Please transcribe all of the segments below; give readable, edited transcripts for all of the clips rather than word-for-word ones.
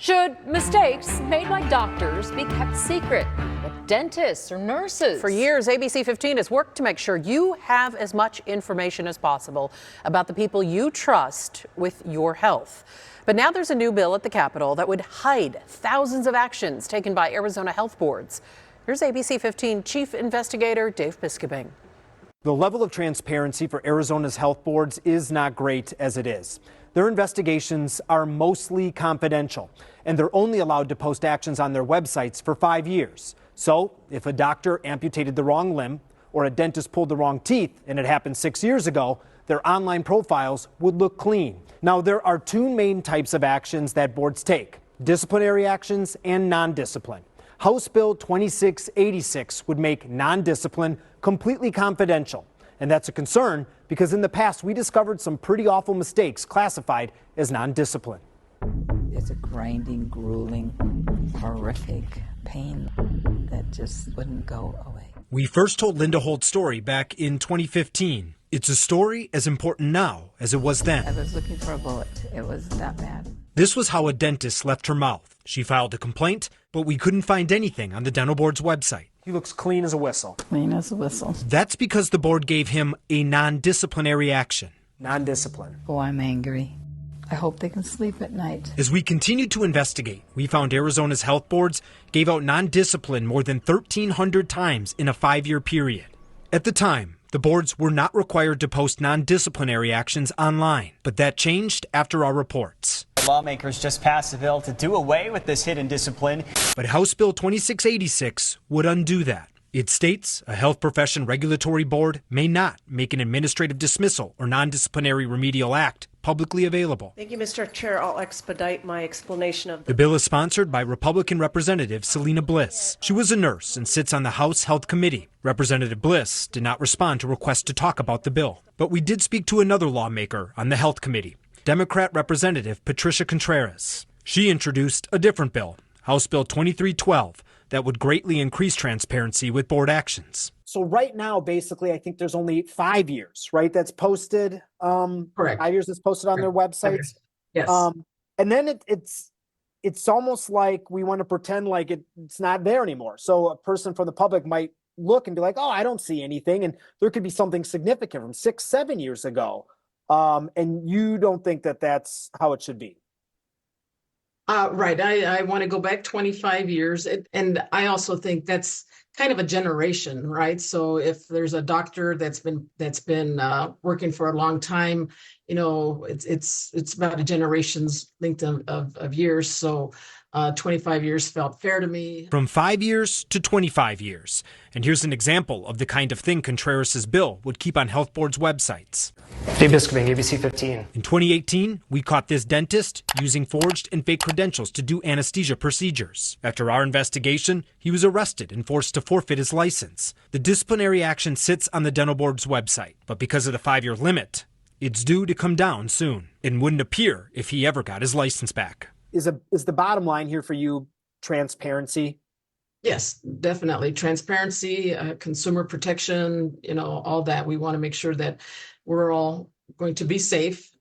Should mistakes made by doctors be kept secret, like dentists or nurses? For years, ABC 15 has worked to make sure you have as much information as possible about the people you trust with your health. But now there's a new bill at the Capitol that would hide thousands of actions taken by Arizona health boards. Here's ABC 15 Chief Investigator Dave Biskobing. The level of transparency for Arizona's health boards is not great as it is. Their investigations are mostly confidential, and they're only allowed to post actions on their websites for 5 years. So if a doctor amputated the wrong limb or a dentist pulled the wrong teeth and it happened 6 years ago, their online profiles would look clean. Now, there are two main types of actions that boards take: disciplinary actions and non-discipline. House Bill 2686 would make non-discipline completely confidential. And that's a concern because in the past we discovered some pretty awful mistakes classified as non-discipline. It's a grinding, grueling, horrific pain that just wouldn't go away. We first told Linda Holt's story back in 2015. It's a story as important now as it was then. I was looking for a bullet. It was that bad. This was how a dentist left her mouth. She filed a complaint, but we couldn't find anything on the dental board's website. He looks clean as a whistle. Clean as a whistle. That's because the board gave him a non-disciplinary action. Non-discipline. Oh, I'm angry. I hope they can sleep at night. As we continued to investigate, we found Arizona's health boards gave out non-discipline more than 1,300 times in a 5-year period. At the time, the boards were not required to post non-disciplinary actions online, but that changed after our reports. Lawmakers just passed a bill to do away with this hidden discipline. But House Bill 2686 would undo that. It states a health profession regulatory board may not make an administrative dismissal or non-disciplinary remedial act publicly available. Thank you, Mr. Chair. I'll expedite my explanation of The bill is sponsored by Republican Representative Selena Bliss. She was a nurse and sits on the House Health Committee. Representative Bliss did not respond to requests to talk about the bill. But we did speak to another lawmaker on the Health Committee, Democrat Representative Patricia Contreras. She introduced a different bill, House Bill 2312, that would greatly increase transparency with board actions. So right now, basically, I think there's only 5 years, right? That's posted. Correct. 5 years that's posted on their websites. Yes. And then it's almost like we want to pretend like it's not there anymore. So a person from the public might look and be like, oh, I don't see anything. And there could be something significant from 6-7 years ago. And you don't think that that's how it should be? Right. I want to go back 25 years. And I also think that's kind of a generation, right? So if there's a doctor that's been working for a long time, you know, it's about a generation's length of years. So 25 years felt fair to me. From 5 years to 25 years. And here's an example of the kind of thing Contreras' bill would keep on health boards' websites. Dave Biskobing, ABC 15. In 2018, we caught this dentist using forged and fake credentials to do anesthesia procedures. After our investigation, he was arrested and forced to forfeit his license. The disciplinary action sits on the dental board's website, but because of the 5-year limit, it's due to come down soon and wouldn't appear if he ever got his license back. Is the bottom line here for you transparency? Yes, definitely. Transparency, consumer protection, you know, all that. We want to make sure that we're all going to be safe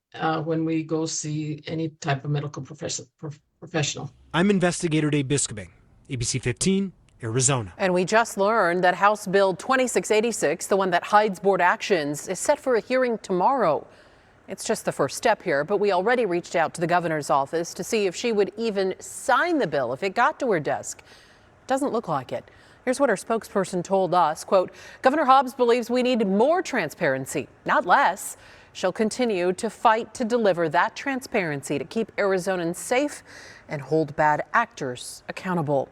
when we go see any type of medical professional. I'm Investigator Dave Biskobing, ABC 15, Arizona. And we just learned that House Bill 2686, the one that hides board actions, is set for a hearing tomorrow. It's just the first step here, but we already reached out to the governor's office to see if she would even sign the bill if it got to her desk. Doesn't look like it. Here's what our spokesperson told us, quote, Governor Hobbs believes we need more transparency, not less. She'll continue to fight to deliver that transparency to keep Arizonans safe and hold bad actors accountable.